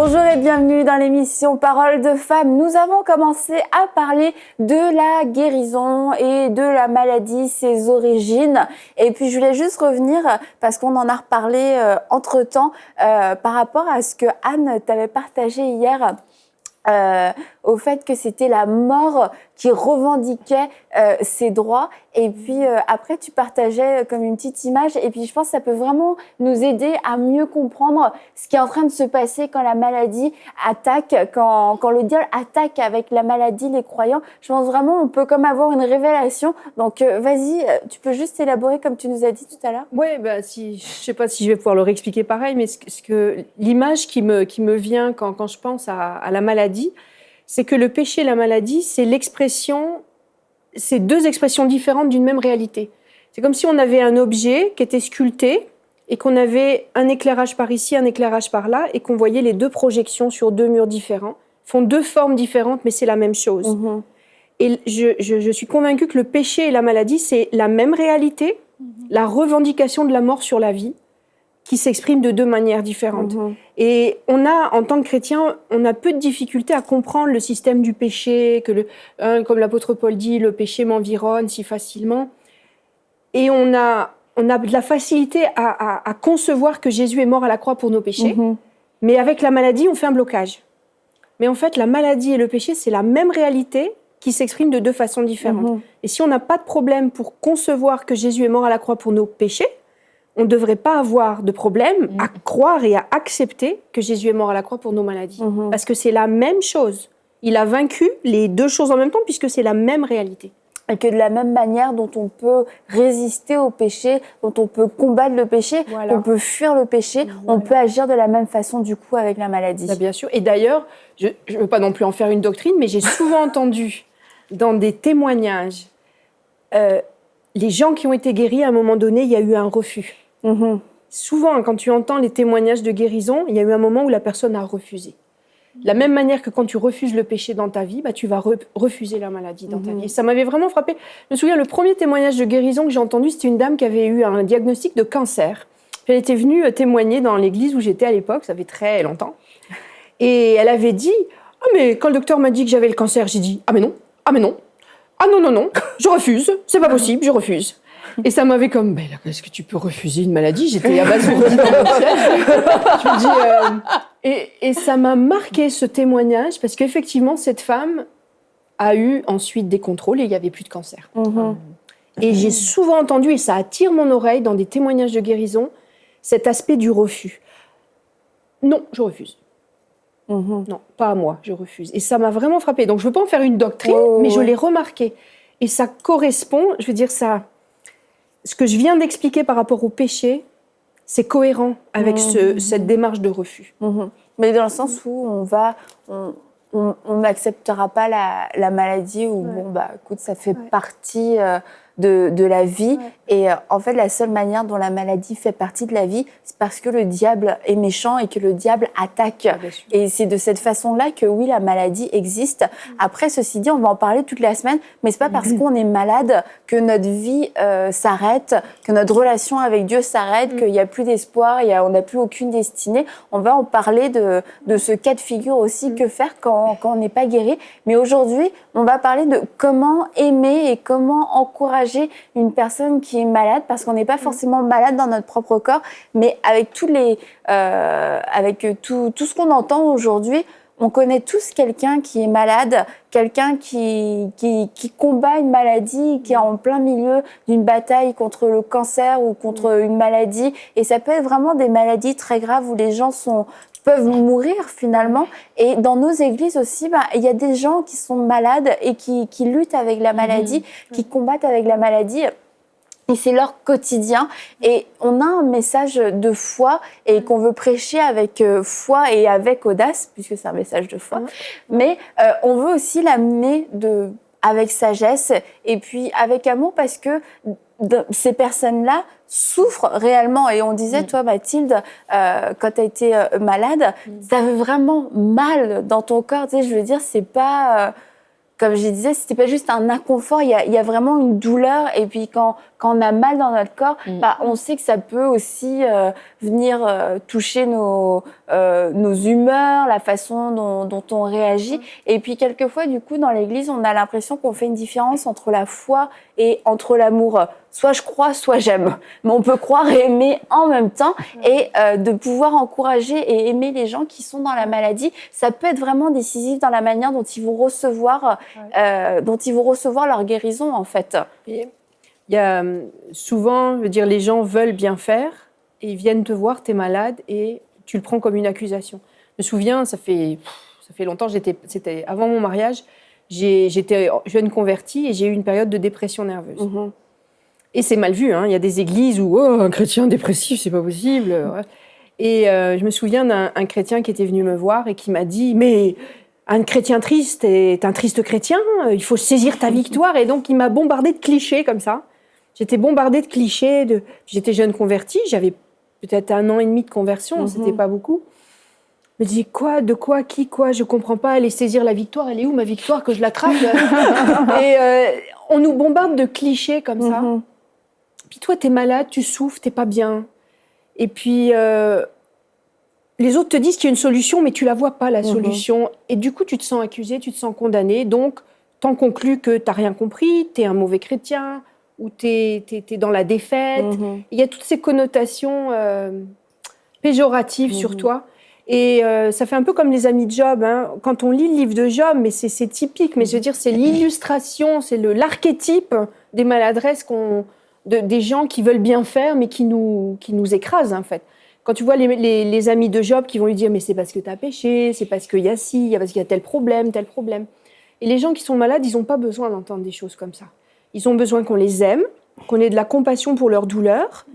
Bonjour et bienvenue dans l'émission Paroles de femmes. Nous avons commencé à parler de la guérison et de la maladie, ses origines. Et puis je voulais juste revenir, parce qu'on en a reparlé entre-temps, par rapport à ce que Anne t'avait partagé hier, au fait que c'était la mort qui revendiquait ses droits. Et puis après, tu partageais comme une petite image. Et puis je pense que ça peut vraiment nous aider à mieux comprendre ce qui est en train de se passer quand la maladie attaque, quand le diable attaque avec la maladie les croyants. Je pense vraiment on peut comme avoir une révélation. Donc vas-y, tu peux juste élaborer comme tu nous as dit tout à l'heure. Oui, je sais pas si je vais pouvoir le réexpliquer pareil, mais l'image qui me vient quand je pense à la maladie, c'est que le péché et la maladie, c'est deux expressions différentes d'une même réalité. C'est comme si on avait un objet qui était sculpté et qu'on avait un éclairage par ici, un éclairage par là, et qu'on voyait les deux projections sur deux murs différents, font deux formes différentes, mais c'est la même chose. Mm-hmm. Et je suis convaincue que le péché et la maladie, c'est la même réalité, la revendication de la mort sur la vie, qui s'exprime de deux manières différentes. Mmh. Et on a, en tant que chrétien, on a peu de difficultés à comprendre le système du péché, comme l'apôtre Paul dit, le péché m'environne si facilement. Et on a de la facilité à concevoir que Jésus est mort à la croix pour nos péchés, mais avec la maladie, on fait un blocage. Mais en fait, la maladie et le péché, c'est la même réalité qui s'exprime de deux façons différentes. Et si on n'a pas de problème pour concevoir que Jésus est mort à la croix pour nos péchés, on ne devrait pas avoir de problème à croire et à accepter que Jésus est mort à la croix pour nos maladies. Parce que c'est la même chose. Il a vaincu les deux choses en même temps puisque c'est la même réalité. Et que de la même manière dont on peut résister au péché, dont on peut combattre le péché, voilà. On peut fuir le péché, voilà. On peut agir de la même façon du coup avec la maladie. Bah, bien sûr. Et d'ailleurs, je ne veux pas non plus en faire une doctrine, mais j'ai souvent entendu dans des témoignages les gens qui ont été guéris, à un moment donné, il y a eu un refus. Souvent, quand tu entends les témoignages de guérison, il y a eu un moment où la personne a refusé. De la même manière que quand tu refuses le péché dans ta vie, tu vas refuser la maladie dans ta vie. Et ça m'avait vraiment frappé. Je me souviens, le premier témoignage de guérison que j'ai entendu, c'était une dame qui avait eu un diagnostic de cancer. Elle était venue témoigner dans l'église où j'étais à l'époque, ça fait très longtemps. Et elle avait dit « Ah, mais quand le docteur m'a dit que j'avais le cancer, j'ai dit « Ah, mais non, ah, mais non. Ah non, non, non, je refuse, c'est pas possible, je refuse. » Et ça m'avait comme, là, est-ce que tu peux refuser une maladie ? J'étais abasourdie dans mon siège. Je me dis, et ça m'a marqué ce témoignage parce qu'effectivement, cette femme a eu ensuite des contrôles et il n'y avait plus de cancer. Et j'ai souvent entendu, et ça attire mon oreille dans des témoignages de guérison, cet aspect du refus. Non, je refuse. Non, pas à moi, je refuse. Et ça m'a vraiment frappée. Donc, je ne veux pas en faire une doctrine, mais je l'ai remarqué. Et ça correspond, je veux dire, ça, ce que je viens d'expliquer par rapport au péché, c'est cohérent avec cette démarche de refus. Mais dans le sens où on n'acceptera pas la maladie, ou écoute, ça fait partie de la vie. Ouais. Et en fait, la seule manière dont la maladie fait partie de la vie, c'est parce que le diable est méchant et que le diable attaque. Et c'est de cette façon-là que oui, la maladie existe. Après, ceci dit, on va en parler toute la semaine, mais c'est pas parce qu'on est malade que notre vie s'arrête, que notre relation avec Dieu s'arrête, qu'il n'y a plus d'espoir, on n'a plus aucune destinée. On va en parler de ce cas de figure aussi, que faire quand on n'est pas guéri. Mais aujourd'hui, on va parler de comment aimer et comment encourager une personne qui est malade, parce qu'on n'est pas forcément malade dans notre propre corps, mais avec tout ce qu'on entend aujourd'hui, on connaît tous quelqu'un qui est malade, quelqu'un qui combat une maladie, qui est en plein milieu d'une bataille contre le cancer ou contre une maladie. Et ça peut être vraiment des maladies très graves où les gens peuvent mourir finalement. Et dans nos églises aussi, il y a des gens qui sont malades et qui luttent avec la maladie, qui combattent avec la maladie. Et c'est leur quotidien. Et on a un message de foi et qu'on veut prêcher avec foi et avec audace, puisque c'est un message de foi. Mais on veut aussi l'amener avec sagesse et puis avec amour, parce que ces personnes-là souffrent réellement. Et on disait, toi Mathilde, quand tu as été malade, ça fait vraiment mal dans ton corps. Tu sais, je veux dire, c'est pas comme je disais, c'était pas juste un inconfort, il y a vraiment une douleur. Et puis quand on a mal dans notre corps, on sait que ça peut aussi venir toucher nos humeurs, la façon dont on réagit. Et puis quelquefois, du coup, dans l'Église, on a l'impression qu'on fait une différence entre la foi et entre l'amour. Soit je crois, soit j'aime. Mais on peut croire et aimer en même temps. Et de pouvoir encourager et aimer les gens qui sont dans la maladie, ça peut être vraiment décisif dans la manière dont ils vont recevoir leur guérison, en fait. Il y a souvent, je veux dire, les gens veulent bien faire et ils viennent te voir, t'es malade et tu le prends comme une accusation. Je me souviens, ça fait longtemps, c'était avant mon mariage, j'étais jeune convertie et j'ai eu une période de dépression nerveuse. Mm-hmm. Et c'est mal vu, hein. Il y a des églises où un chrétien dépressif, c'est pas possible. Ouais. Et je me souviens d'un chrétien qui était venu me voir et qui m'a dit « Mais un chrétien triste est un triste chrétien, il faut saisir ta victoire. » Et donc, il m'a bombardée de clichés comme ça. J'étais bombardée de clichés. J'étais jeune convertie, j'avais peut-être 1 an et demi de conversion, c'était pas beaucoup. Je me dis quoi, de quoi, qui, quoi, je comprends pas. Aller saisir la victoire, elle est où ma victoire que je l'attrape? Et on nous bombarde de clichés comme ça. Puis toi, t'es malade, tu souffres, t'es pas bien. Et puis, les autres te disent qu'il y a une solution, mais tu la vois pas, la solution. Et du coup, tu te sens accusé, tu te sens condamné. Donc, t'en conclus que t'as rien compris, t'es un mauvais chrétien, ou t'es dans la défaite. Il y a toutes ces connotations péjoratives sur toi. Et ça fait un peu comme les amis de Job. Hein. Quand on lit le livre de Job, mais c'est typique, mais je veux dire, c'est l'illustration, c'est l'archétype des maladresses des gens qui veulent bien faire, mais qui nous écrasent, en fait. Quand tu vois les amis de Job qui vont lui dire « Mais c'est parce que tu as péché, c'est parce qu'il y a ci, parce qu'il y a tel problème, tel problème. » Et les gens qui sont malades, ils n'ont pas besoin d'entendre des choses comme ça. Ils ont besoin qu'on les aime, qu'on ait de la compassion pour leur douleur,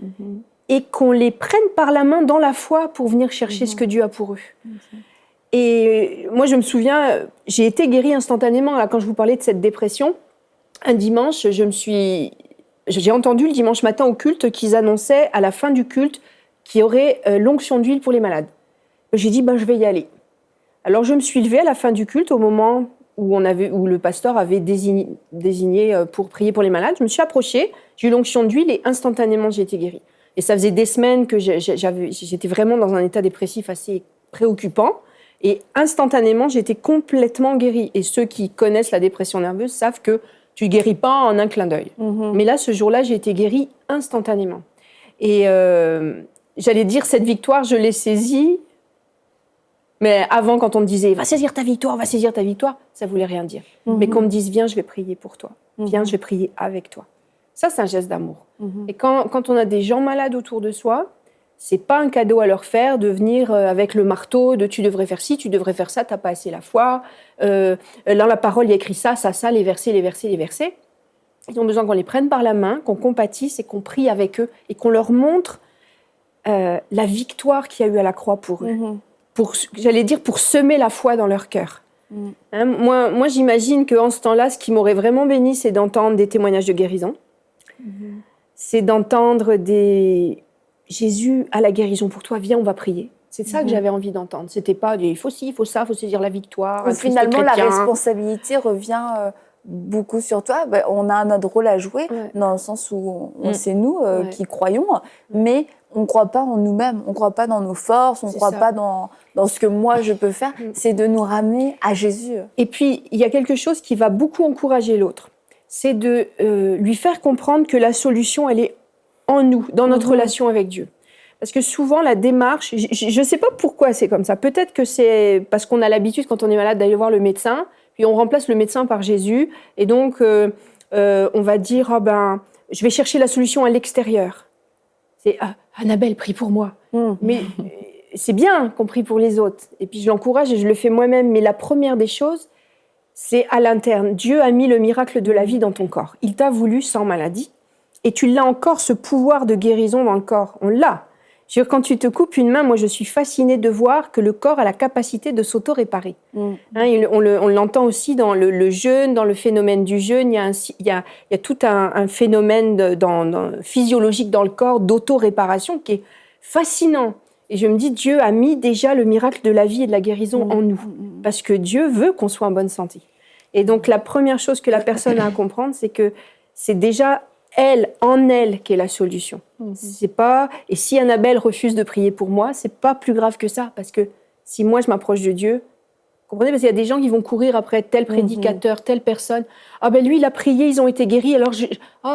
et qu'on les prenne par la main dans la foi pour venir chercher ce que Dieu a pour eux. Et moi, je me souviens, j'ai été guérie instantanément. Là, quand je vous parlais de cette dépression, un dimanche, j'ai entendu le dimanche matin au culte qu'ils annonçaient à la fin du culte qu'il y aurait l'onction d'huile pour les malades. J'ai dit, je vais y aller. Alors je me suis levée à la fin du culte, au moment où le pasteur avait désigné pour prier pour les malades. Je me suis approchée, j'ai eu l'onction d'huile et instantanément j'ai été guérie. Et ça faisait des semaines que j'étais vraiment dans un état dépressif assez préoccupant. Et instantanément, j'étais complètement guérie. Et ceux qui connaissent la dépression nerveuse savent que tu ne guéris pas en un clin d'œil. Mais là, ce jour-là, j'ai été guérie instantanément. Et j'allais dire, cette victoire, je l'ai saisie. Mais avant, quand on me disait « Va saisir ta victoire, ça ne voulait rien dire. Mais qu'on me dise « Viens, je vais prier pour toi. Viens, je vais prier avec toi. » Ça, c'est un geste d'amour. Et quand on a des gens malades autour de soi, c'est pas un cadeau à leur faire de venir avec le marteau de « Tu devrais faire ci, tu devrais faire ça, t'as pas assez la foi. » Dans la parole, il y a écrit ça, les versets. Ils ont besoin qu'on les prenne par la main, qu'on compatisse et qu'on prie avec eux et qu'on leur montre la victoire qu'il y a eu à la croix pour eux. Pour semer la foi dans leur cœur. Hein, moi, j'imagine qu'en ce temps-là, ce qui m'aurait vraiment béni, c'est d'entendre des témoignages de guérison. C'est d'entendre des... Jésus a la guérison pour toi, viens, on va prier. C'est ça que j'avais envie d'entendre. C'était pas il faut ci, il faut ça, il faut saisir la victoire. Finalement, la responsabilité revient beaucoup sur toi. On a notre rôle à jouer, dans le sens où c'est nous qui croyons, mais on ne croit pas en nous-mêmes, on ne croit pas dans nos forces, on ne croit pas dans ce que moi je peux faire. C'est de nous ramener à Jésus. Et puis, il y a quelque chose qui va beaucoup encourager l'autre. C'est de lui faire comprendre que la solution, elle est en nous, dans notre relation avec Dieu. Parce que souvent, la démarche, je ne sais pas pourquoi c'est comme ça. Peut-être que c'est parce qu'on a l'habitude, quand on est malade, d'aller voir le médecin, puis on remplace le médecin par Jésus. Et donc, on va dire, je vais chercher la solution à l'extérieur. C'est Annabelle, prie pour moi. Mais c'est bien qu'on prie pour les autres. Et puis, je l'encourage et je le fais moi-même. Mais la première des choses, c'est à l'interne. Dieu a mis le miracle de la vie dans ton corps. Il t'a voulu sans maladie. Et tu l'as encore, ce pouvoir de guérison dans le corps. On l'a. Quand tu te coupes une main, moi, je suis fascinée de voir que le corps a la capacité de s'auto-réparer. On l'entend aussi dans le jeûne, dans le phénomène du jeûne. Il y a tout un phénomène physiologique dans le corps d'auto-réparation qui est fascinant. Et je me dis, Dieu a mis déjà le miracle de la vie et de la guérison en nous. Parce que Dieu veut qu'on soit en bonne santé. Et donc, la première chose que la personne a à comprendre, c'est que c'est déjà elle, en elle, qui est la solution. C'est pas... Et si Annabelle refuse de prier pour moi, c'est pas plus grave que ça. Parce que si moi, je m'approche de Dieu, comprenez, parce qu'il y a des gens qui vont courir après tel prédicateur, telle personne. Ah ben lui, il a prié, ils ont été guéris. Alors,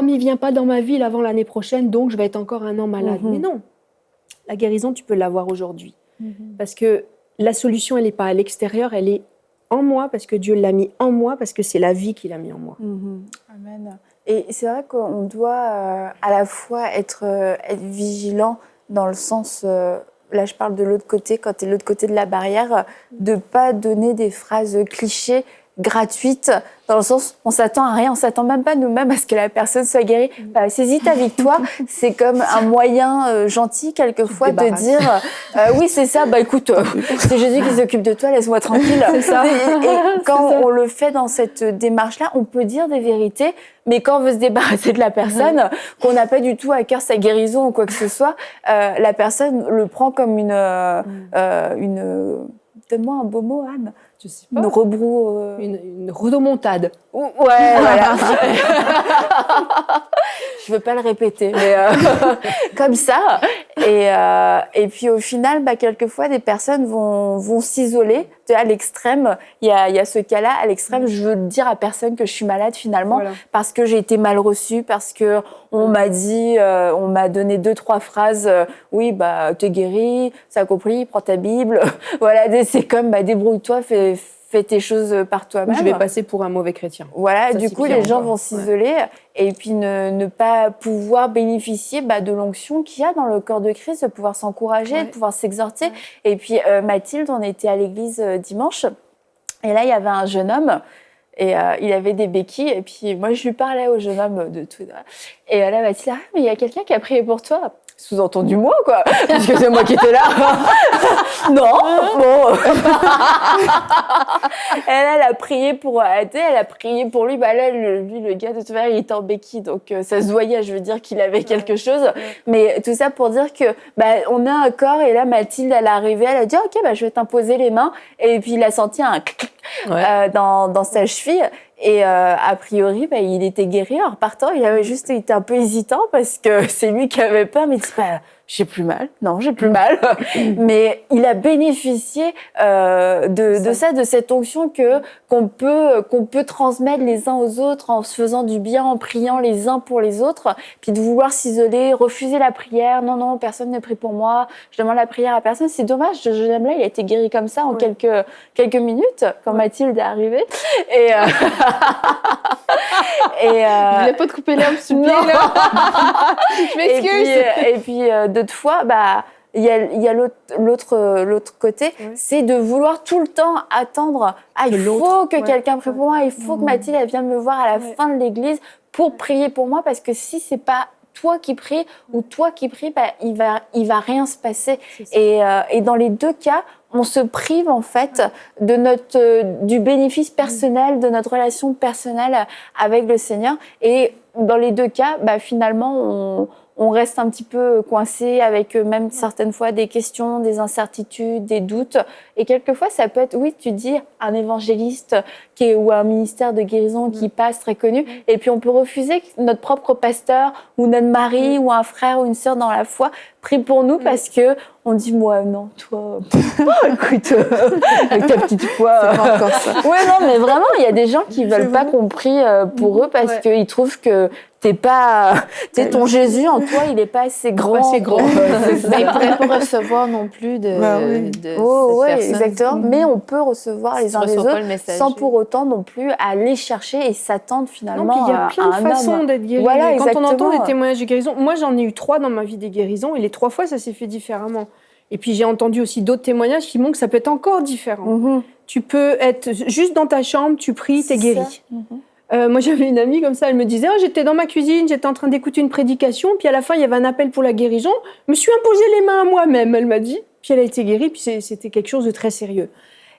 mais il vient pas dans ma ville avant l'année prochaine, donc je vais être encore un an malade. Mais non, la guérison, tu peux l'avoir aujourd'hui. Parce que la solution, elle n'est pas à l'extérieur, elle est en moi, parce que Dieu l'a mis en moi, parce que c'est la vie qu'il a mis en moi. Amen. Et c'est vrai qu'on doit à la fois être vigilant dans le sens, là je parle de l'autre côté, quand tu es de l'autre côté de la barrière, de ne pas donner des phrases clichés gratuites, dans le sens on s'attend à rien, on s'attend même pas nous-mêmes à ce que la personne soit guérie. Saisis ta victoire, c'est comme un moyen gentil quelquefois de dire oui c'est ça, écoute, c'est Jésus qui s'occupe de toi, laisse-moi tranquille. C'est ça. Et quand on le fait dans cette démarche-là, on peut dire des vérités, mais quand on veut se débarrasser de la personne, qu'on n'a pas du tout à cœur sa guérison ou quoi que ce soit, la personne le prend comme une donne-moi un beau mot, Anne. Je sais pas. Une rebroue... Une rodomontade. Ouais, voilà. Je veux pas le répéter, mais comme ça. Et puis au final, quelquefois, des personnes vont s'isoler. À l'extrême, il y a ce cas-là. À l'extrême, je veux dire à personne que je suis malade finalement, parce que j'ai été mal reçue, parce que on m'a dit, on m'a donné 2-3 phrases. Oui, t'es guéri, ça a compris, prends ta Bible. Voilà, c'est comme débrouille-toi, fais tes choses par toi-même. Je vais passer pour un mauvais chrétien. Voilà, ça, du coup, les gens vont s'isoler et puis ne pas pouvoir bénéficier de l'onction qu'il y a dans le corps de Christ, de pouvoir s'encourager, de pouvoir s'exhorter. Et puis, Mathilde, on était à l'église dimanche et là, il y avait un jeune homme et il avait des béquilles. Et puis, moi, je lui parlais au jeune homme de tout. Et là, Mathilde, mais il y a quelqu'un qui a prié pour toi. Sous-entendu moi, quoi, parce que c'est moi qui étais là. Non, bon. Elle a prié pour elle a prié pour lui. Là, le gars, de toute façon, il était en béquille, donc ça se voyait, je veux dire qu'il avait quelque chose. Mais tout ça pour dire que on a un corps, et là, Mathilde, elle est arrivée, elle a dit, OK, je vais t'imposer les mains. Et puis, il a senti un clic dans sa cheville. Et a priori, il était guéri. En repartant, il avait juste été un peu hésitant parce que c'est lui qui avait peur. Mais il dit, j'ai plus mal. Non, j'ai plus mal. Mais il a bénéficié de ça, de cette onction qu'on peut transmettre les uns aux autres en se faisant du bien, en priant les uns pour les autres. Puis de vouloir s'isoler, refuser la prière. Non, personne ne prie pour moi. Je demande la prière à personne. C'est dommage. Ce jeune homme-là, il a été guéri comme ça en quelques minutes quand Mathilde est arrivée. Et je voulais pas te couper l'herbe sous le pied, là. Je m'excuse. Et puis d'autres fois, il y a l'autre côté, c'est de vouloir tout le temps attendre. Il faut que quelqu'un prie pour moi, il faut que Mathilde elle vienne me voir à la fin de l'église pour prier pour moi, parce que si c'est pas toi qui prie ou toi qui prie, il va rien se passer. Et dans les deux cas, on se prive en fait du bénéfice personnel, de notre relation personnelle avec le Seigneur. Et dans les deux cas, finalement, on reste un petit peu coincé avec même certaines fois des questions, des incertitudes, des doutes. Et quelquefois, ça peut être, tu dis, un évangéliste ou un ministère de guérison qui passe très connu. Et puis, on peut refuser que notre propre pasteur ou notre mari ou un frère ou une sœur dans la foi prie pour nous parce que on dit, moi, non, toi, écoute, avec ta petite foi. C'est pas encore ça. Ouais, non, mais vraiment, il y a des gens qui veulent pas qu'on prie pour eux parce qu'ils trouvent que ton Jésus en toi, il est pas assez grand. Assez grand. Mais il pourrait pas recevoir non plus de cette personne. Exactement. Mais on peut recevoir les uns des autres sans pour autant non plus aller chercher et s'attendre finalement il y a plein de façons d'être guéri. Voilà, quand on entend des exactement. témoignages de guérison, moi j'en ai eu 3 dans ma vie des guérisons et les 3 fois ça s'est fait différemment. Et puis j'ai entendu aussi d'autres témoignages qui montrent que ça peut être encore différent. Tu peux être juste dans ta chambre, tu pries, t'es guéri. Moi, j'avais une amie comme ça, elle me disait j'étais dans ma cuisine, j'étais en train d'écouter une prédication, puis à la fin, il y avait un appel pour la guérison. Je me suis imposé les mains à moi-même, elle m'a dit. Puis elle a été guérie, puis c'était quelque chose de très sérieux.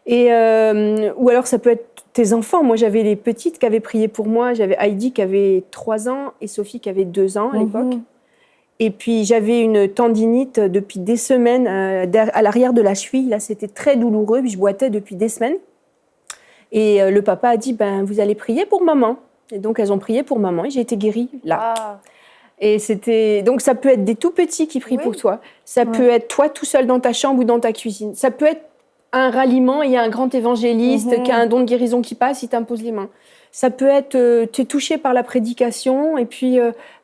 Ou alors, ça peut être tes enfants. Moi, j'avais les petites qui avaient prié pour moi. J'avais Heidi qui avait 3 ans et Sophie qui avait 2 ans à l'époque. Et puis, j'avais une tendinite depuis des semaines à l'arrière de la cheville. Là, c'était très douloureux, puis je boitais depuis des semaines. Et le papa a dit, vous allez prier pour maman. Et donc, elles ont prié pour maman et j'ai été guérie là. Ah. Et donc ça peut être des tout petits qui prient pour toi. Ça peut être toi tout seul dans ta chambre ou dans ta cuisine. Ça peut être un ralliement, il y a un grand évangéliste qui a un don de guérison qui passe, il t'impose les mains. Ça peut être, tu es touché par la prédication et puis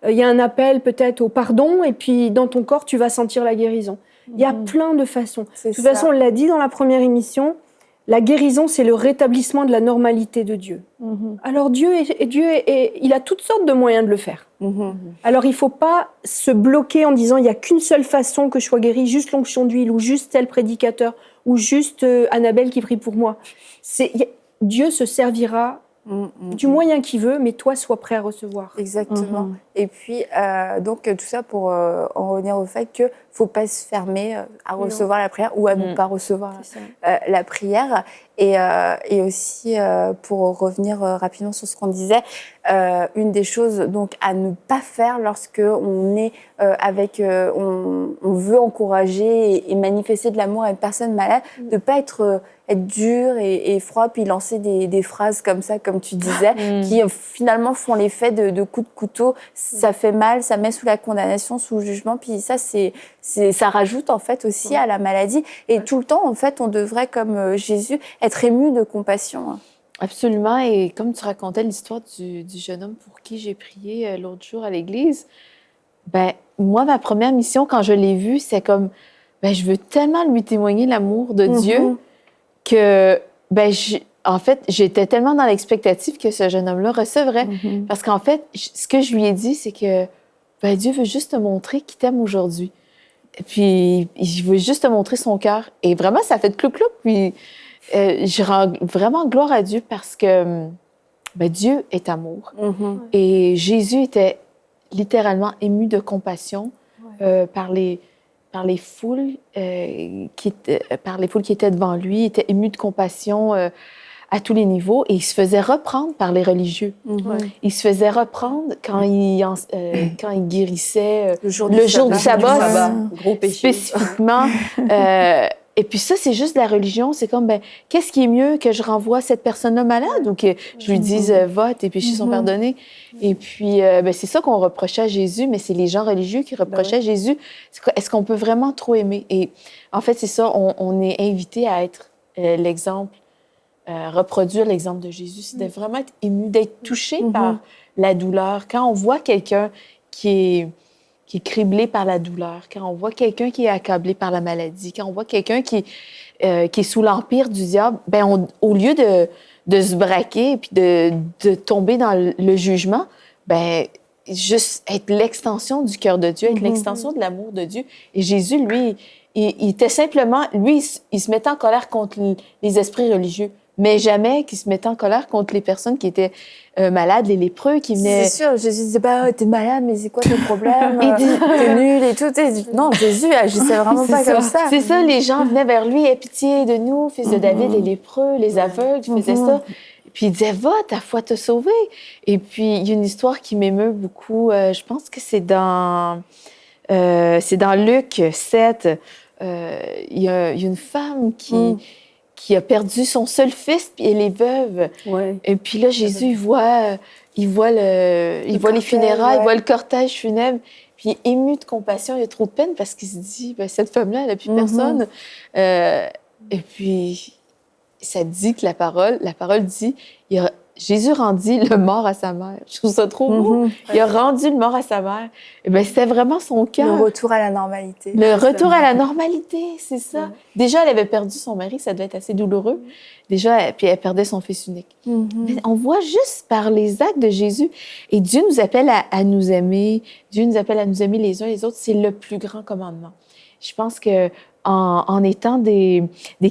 il y a un appel peut-être au pardon et puis dans ton corps, tu vas sentir la guérison. Il y a plein de façons. De toute façon, on l'a dit dans la première émission, la guérison, c'est le rétablissement de la normalité de Dieu. Alors Dieu, il a toutes sortes de moyens de le faire. Alors il ne faut pas se bloquer en disant il n'y a qu'une seule façon que je sois guérie, juste l'onction d'huile ou juste tel prédicateur ou juste Annabelle qui prie pour moi. Dieu se servira du moyen qu'il veut, mais toi, sois prêt à recevoir. Exactement. Et puis, donc, tout ça pour en revenir au fait qu'il ne faut pas se fermer à recevoir la prière ou à ne pas recevoir la prière. Et aussi, pour revenir rapidement sur ce qu'on disait, une des choses donc, à ne pas faire lorsque on est on veut encourager et manifester de l'amour à une personne malade, de ne pas être dur et froid, puis lancer des phrases comme ça, comme tu disais, qui finalement font l'effet de coups de couteau. Ça fait mal, ça met sous la condamnation, sous le jugement, puis ça rajoute en fait aussi à la maladie. Et tout le temps, en fait, on devrait, comme Jésus, être ému de compassion. Absolument. Et comme tu racontais l'histoire du jeune homme pour qui j'ai prié l'autre jour à l'église, moi, ma première mission, quand je l'ai vu, c'est comme, je veux tellement lui témoigner l'amour de Dieu que, en fait, j'étais tellement dans l'expectative que ce jeune homme-là recevrait. Parce qu'en fait, ce que je lui ai dit, c'est que Dieu veut juste te montrer qu'il t'aime aujourd'hui. Puis, il veut juste te montrer son cœur. Et vraiment, ça fait de clou-clou. Puis, je rends vraiment gloire à Dieu parce que Dieu est amour. Et Jésus était littéralement ému de compassion par les foules qui étaient devant lui. Il était ému de compassion à tous les niveaux et il se faisait reprendre par les religieux. Il se faisait reprendre quand il guérissait le jour du sabbat. Gros péché. Spécifiquement. Et puis ça, c'est juste la religion. C'est comme, qu'est-ce qui est mieux que je renvoie cette personne-là malade ou que je lui dise va, tes péchés sont pardonnés. Et puis, c'est ça qu'on reprochait à Jésus, mais c'est les gens religieux qui reprochaient à Jésus. Est-ce qu'on peut vraiment trop aimer? Et en fait, c'est ça, on est invité à être l'exemple, reproduire l'exemple de Jésus. C'est de vraiment être ému, d'être touché par la douleur. Quand on voit quelqu'un qui est criblé par la douleur, quand on voit quelqu'un qui est accablé par la maladie, quand on voit quelqu'un qui est sous l'empire du diable, au lieu de se braquer et puis de tomber dans le jugement, juste être l'extension du cœur de Dieu, être l'extension de l'amour de Dieu. Et Jésus, lui, il était simplement... Lui, il se mettait en colère contre les esprits religieux, mais jamais qu'il se mettait en colère contre les personnes qui étaient malades, les lépreux qui venaient... C'est sûr, Jésus disait pas « t'es malade, mais c'est quoi ton problème? T'es nul et tout. » Non, Jésus agissait vraiment pas comme ça. C'est ça, les gens venaient vers lui « Aie pitié de nous, fils de David, les lépreux, les aveugles. » Il faisait ça. Puis il disait « Va, ta foi t'a sauvé. » Et puis, il y a une histoire qui m'émeut beaucoup. Je pense que c'est dans Luc 7. Il y a une femme qui a perdu son seul fils, puis elle est veuve. Et puis là, Jésus, il voit les funérailles, il voit le cortège funèbre, puis il est ému de compassion, il a trop de peine parce qu'il se dit, cette femme-là, elle n'a plus personne. Et puis, ça dit que la parole dit, Jésus rendit le mort à sa mère. Je trouve ça trop beau. Il a rendu le mort à sa mère. Et c'était vraiment son cœur. Le retour à la normalité. Le retour à la normalité, c'est ça. Déjà, elle avait perdu son mari, ça devait être assez douloureux. Déjà, puis elle perdait son fils unique. Mais on voit juste par les actes de Jésus. Et Dieu nous appelle à nous aimer. Dieu nous appelle à nous aimer les uns les autres. C'est le plus grand commandement. Je pense que en étant des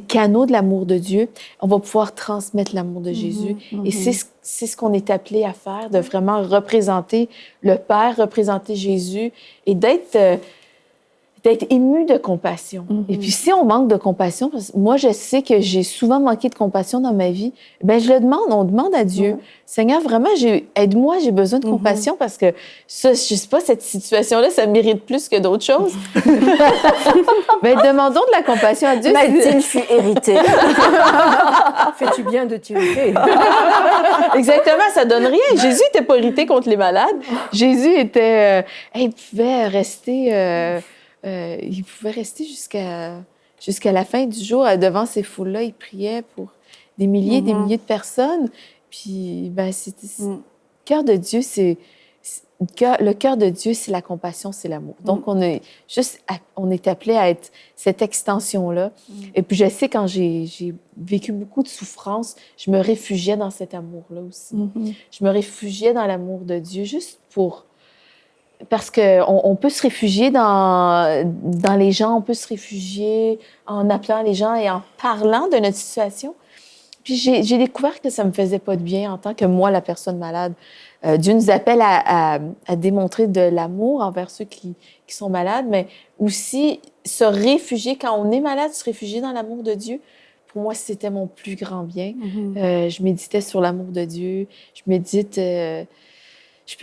canaux de l'amour de Dieu, on va pouvoir transmettre l'amour de Jésus. Et c'est ce qu'on est appelé à faire, de vraiment représenter le Père, représenter Jésus et d'être d'être ému de compassion. Et puis, si on manque de compassion, parce que moi, je sais que j'ai souvent manqué de compassion dans ma vie, bien, je le demande, on demande à Dieu. Seigneur, vraiment, aide-moi, j'ai besoin de compassion parce que ça, je sais pas, cette situation-là, ça mérite plus que d'autres choses. Bien, demandons de la compassion à Dieu. Mathilde fut héritée. Fais-tu bien de t'irriter? Exactement, ça donne rien. Jésus n'était pas irrité contre les malades. Jésus était... il pouvait rester... jusqu'à la fin du jour, devant ces foules-là. Il priait pour des milliers et des milliers de personnes. Puis, ben, le cœur de Dieu, le cœur de Dieu, c'est la compassion, c'est l'amour. Donc, on est appelé à être cette extension-là. Et puis, je sais, quand j'ai vécu beaucoup de souffrance, je me réfugiais dans cet amour-là aussi. Je me réfugiais dans l'amour de Dieu, juste parce qu'on peut se réfugier dans les gens, on peut se réfugier en appelant les gens et en parlant de notre situation. Puis j'ai découvert que ça me faisait pas de bien en tant que moi, la personne malade. Dieu nous appelle à démontrer de l'amour envers ceux qui sont malades, mais aussi se réfugier, quand on est malade, se réfugier dans l'amour de Dieu. Pour moi, c'était mon plus grand bien. Je méditais sur l'amour de Dieu. Je peux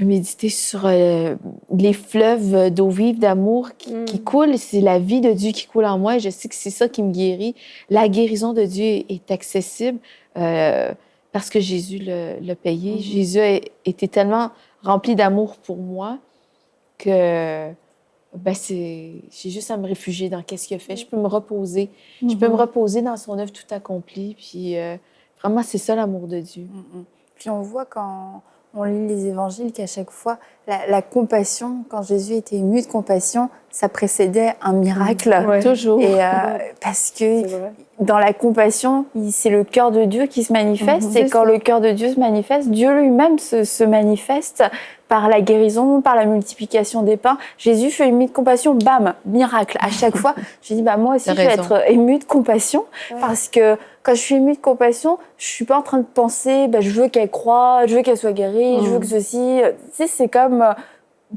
méditer sur les fleuves d'eau vive, d'amour qui coulent. C'est la vie de Dieu qui coule en moi et je sais que c'est ça qui me guérit. La guérison de Dieu est accessible parce que Jésus l'a payé. Jésus a été tellement rempli d'amour pour moi que j'ai juste à me réfugier dans qu'est-ce qu'il a fait. Je peux me reposer. Je peux me reposer dans son œuvre tout accomplie. Puis vraiment, c'est ça l'amour de Dieu. Puis on voit quand on lit les évangiles qu'à chaque fois, la compassion, quand Jésus était ému de compassion, ça précédait un miracle. Toujours. Et parce que dans la compassion, c'est le cœur de Dieu qui se manifeste. Et quand le cœur de Dieu se manifeste, Dieu lui-même se manifeste par la guérison, par la multiplication des pains. Jésus fait ému de compassion, bam, miracle. À chaque fois, je dis, moi aussi, je vais être ému de compassion. Parce que quand je suis émue de compassion, je suis pas en train de penser, je veux qu'elle croie, je veux qu'elle soit guérie, je veux que ceci. Tu sais, c'est comme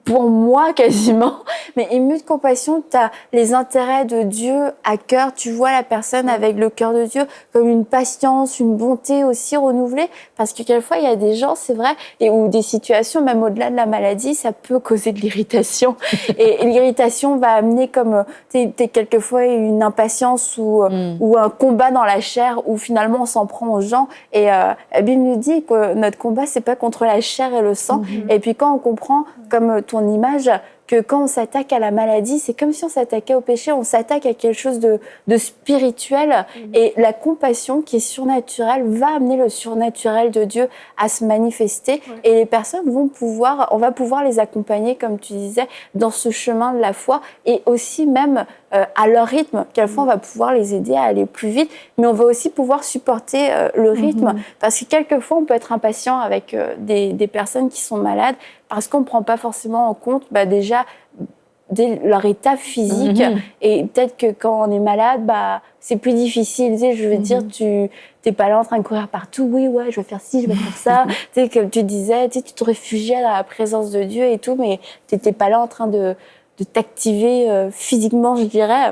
pour moi quasiment. Mais émue de compassion, tu as les intérêts de Dieu à cœur. Tu vois la personne avec le cœur de Dieu comme une patience, une bonté aussi renouvelée. Parce que quelquefois, il y a des gens, c'est vrai, ou des situations, même au-delà de la maladie, ça peut causer de l'irritation. Et l'irritation va amener comme quelquefois une impatience ou un combat dans la chair où finalement on s'en prend aux gens. Et la Bible nous dit que notre combat, c'est pas contre la chair et le sang. Et puis quand on comprend, comme ton image, que quand on s'attaque à la maladie, c'est comme si on s'attaquait au péché, on s'attaque à quelque chose de spirituel. Et la compassion qui est surnaturelle va amener le surnaturel de Dieu à se manifester. Et les personnes on va pouvoir les accompagner, comme tu disais, dans ce chemin de la foi et aussi même à leur rythme. Quelquefois, on va pouvoir les aider à aller plus vite, mais on va aussi pouvoir supporter le rythme. Parce que quelquefois, on peut être impatient avec des personnes qui sont malades parce qu'on ne prend pas forcément en compte déjà leur état physique. Et peut-être que quand on est malade, c'est plus difficile. Tu sais, je veux dire, tu n'es pas là en train de courir partout. Oui, je vais faire ci, je vais faire ça. Tu sais, comme tu disais, tu te réfugiais dans la présence de Dieu et tout, mais tu n'étais pas là en train de t'activer physiquement, je dirais.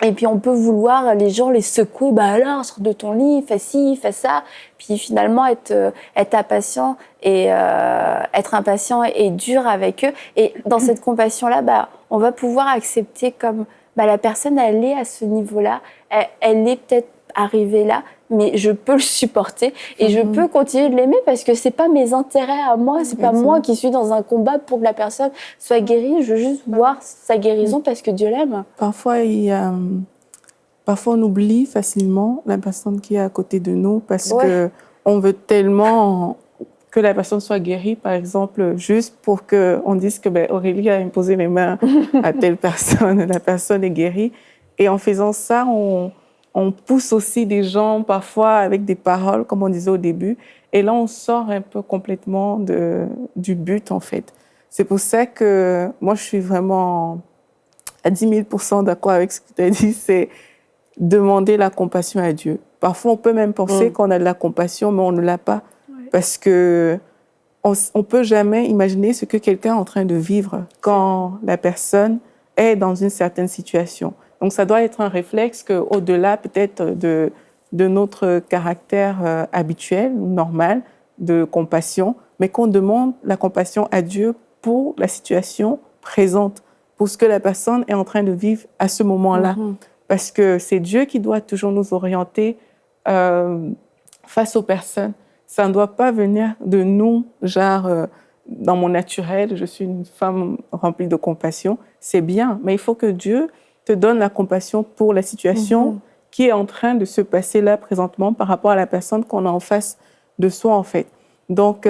Et puis on peut vouloir les gens les secouer, alors sors de ton lit, fais ci, fais ça, puis finalement être impatient et être impatient et dur avec eux. Et dans cette compassion là, on va pouvoir accepter comme la personne elle est à ce niveau-là, elle est peut-être arrivée là, mais je peux le supporter et je peux continuer de l'aimer parce que c'est pas mes intérêts à moi, c'est pas moi qui suis dans un combat pour que la personne soit guérie. Je veux juste voir sa guérison parce que Dieu l'aime. Parfois, on oublie facilement la personne qui est à côté de nous parce que on veut tellement que la personne soit guérie, par exemple, juste pour qu'on dise que Aurélie a imposé les mains à telle personne, la personne est guérie. Et en faisant ça, on pousse aussi des gens parfois avec des paroles, comme on disait au début. Et là, on sort un peu complètement du but, en fait. C'est pour ça que moi, je suis vraiment à 10 000% d'accord avec ce que tu as dit, c'est demander la compassion à Dieu. Parfois, on peut même penser qu'on a de la compassion, mais on ne l'a pas. Parce que on peut jamais imaginer ce que quelqu'un est en train de vivre quand la personne est dans une certaine situation. Donc, ça doit être un réflexe qu'au-delà peut-être de notre caractère habituel, normal, de compassion, mais qu'on demande la compassion à Dieu pour la situation présente, pour ce que la personne est en train de vivre à ce moment-là. Parce que c'est Dieu qui doit toujours nous orienter face aux personnes. Ça ne doit pas venir de nous, genre, dans mon naturel, je suis une femme remplie de compassion. C'est bien, mais il faut que Dieu te donne la compassion pour la situation qui est en train de se passer là présentement par rapport à la personne qu'on a en face de soi, en fait. Donc,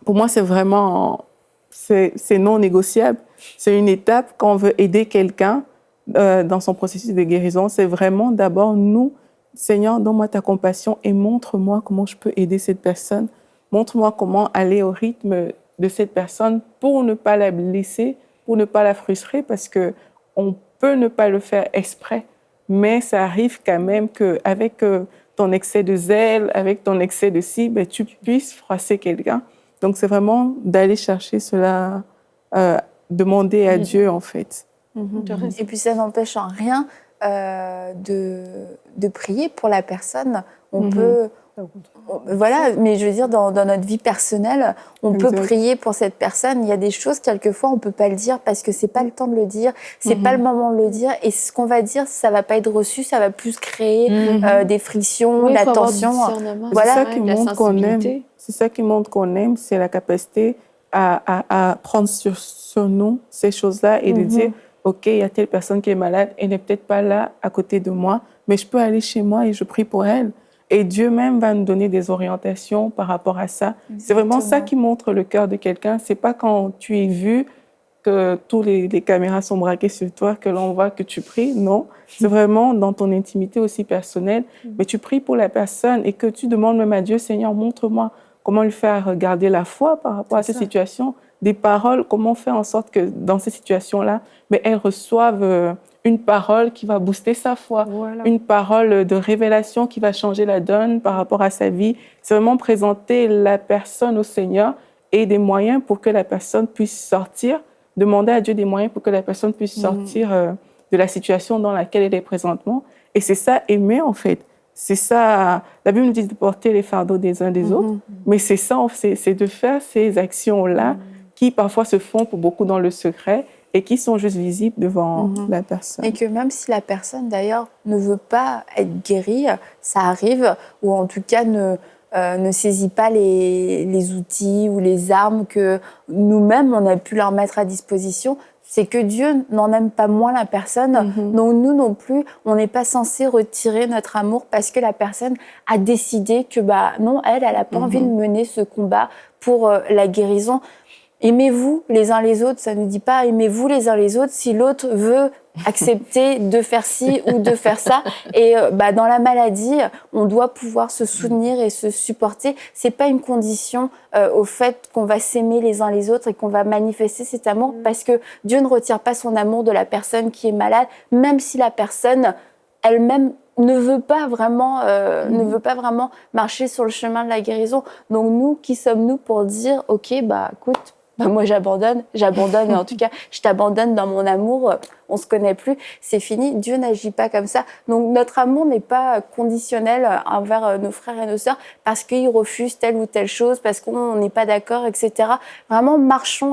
pour moi, c'est vraiment... C'est non négociable. C'est une étape quand on veut aider quelqu'un dans son processus de guérison. C'est vraiment d'abord nous, Seigneur, donne-moi ta compassion et montre-moi comment je peux aider cette personne. Montre-moi comment aller au rythme de cette personne pour ne pas la blesser, pour ne pas la frustrer, parce qu'on peut ne pas le faire exprès, mais ça arrive quand même qu'avec ton excès de zèle, avec ton excès de ci, ben, tu puisses froisser quelqu'un. Donc, c'est vraiment d'aller chercher cela, demander à Dieu, en fait. Et puis, ça n'empêche en rien de prier pour la personne. On peut... Voilà, mais je veux dire, dans notre vie personnelle, on peut prier pour cette personne. Il y a des choses, quelquefois, on ne peut pas le dire parce que ce n'est pas le temps de le dire, ce n'est pas le moment de le dire. Et ce qu'on va dire, ça ne va pas être reçu, ça va plus créer des frictions, de la tension. Voilà. C'est ça qui montre qu'on aime. C'est ça qui montre qu'on aime, c'est la capacité à prendre sur nous ces choses-là et de dire, OK, il y a telle personne qui est malade, elle n'est peut-être pas là à côté de moi, mais je peux aller chez moi et je prie pour elle. Et Dieu même va nous donner des orientations par rapport à ça. Exactement. C'est vraiment ça qui montre le cœur de quelqu'un. C'est pas quand tu es vu que toutes les caméras sont braquées sur toi que l'on voit que tu pries. Non, c'est vraiment dans ton intimité aussi personnelle. Mais tu pries pour la personne et que tu demandes même à Dieu, Seigneur, montre-moi comment lui faire garder la foi par rapport à ces situations. Des paroles, comment faire en sorte que dans ces situations-là, mais elles reçoivent une parole qui va booster sa foi, une parole de révélation qui va changer la donne par rapport à sa vie. C'est vraiment présenter la personne au Seigneur et des moyens pour que la personne puisse sortir, demander à Dieu des moyens pour que la personne puisse sortir de la situation dans laquelle elle est présentement. Et c'est ça, aimer en fait. C'est ça, la Bible nous dit de porter les fardeaux des uns des autres, mais c'est ça, c'est de faire ces actions-là qui parfois se font pour beaucoup dans le secret et qui sont juste visibles devant la personne. Et que même si la personne, d'ailleurs, ne veut pas être guérie, ça arrive, ou en tout cas ne saisit pas les outils ou les armes que nous-mêmes, on a pu leur mettre à disposition, c'est que Dieu n'en aime pas moins la personne. Donc nous non plus, on n'est pas censé retirer notre amour parce que la personne a décidé que non, elle n'a pas envie de mener ce combat pour la guérison. Aimez-vous les uns les autres, ça ne dit pas aimez-vous les uns les autres si l'autre veut accepter de faire ci ou de faire ça. Et dans la maladie, on doit pouvoir se soutenir et se supporter. C'est pas une condition au fait qu'on va s'aimer les uns les autres et qu'on va manifester cet amour parce que Dieu ne retire pas son amour de la personne qui est malade, même si la personne elle-même ne veut pas vraiment marcher sur le chemin de la guérison. Donc nous, qui sommes-nous pour dire ok, écoute, moi j'abandonne, et en tout cas je t'abandonne dans mon amour, on se connaît plus, c'est fini. Dieu n'agit pas comme ça. Donc notre amour n'est pas conditionnel envers nos frères et nos sœurs parce qu'ils refusent telle ou telle chose, parce qu'on n'est pas d'accord, etc. Vraiment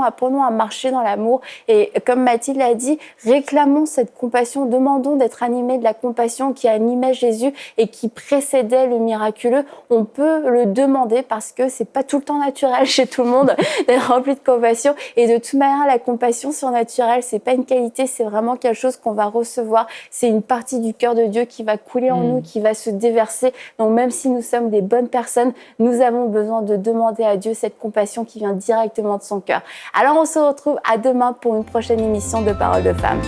apprenons à marcher dans l'amour et comme Mathilde l'a dit, réclamons cette compassion, demandons d'être animés de la compassion qui animait Jésus et qui précédait le miraculeux. On peut le demander parce que c'est pas tout le temps naturel chez tout le monde d'être rempli de compassion et de toute manière la compassion surnaturelle c'est pas une qualité, c'est vraiment quelque chose qu'on va recevoir, c'est une partie du cœur de Dieu qui va couler en nous, qui va se déverser. Donc même si nous sommes des bonnes personnes, nous avons besoin de demander à Dieu cette compassion qui vient directement de son cœur. Alors on se retrouve à demain pour une prochaine émission de Paroles de Femmes.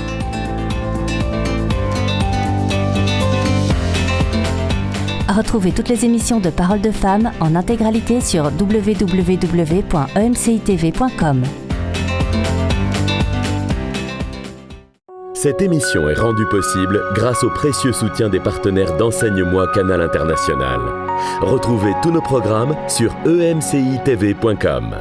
Retrouvez toutes les émissions de Paroles de Femmes en intégralité sur www.emcitv.com. Cette émission est rendue possible grâce au précieux soutien des partenaires d'Enseigne-moi Canal International. Retrouvez tous nos programmes sur emcitv.com.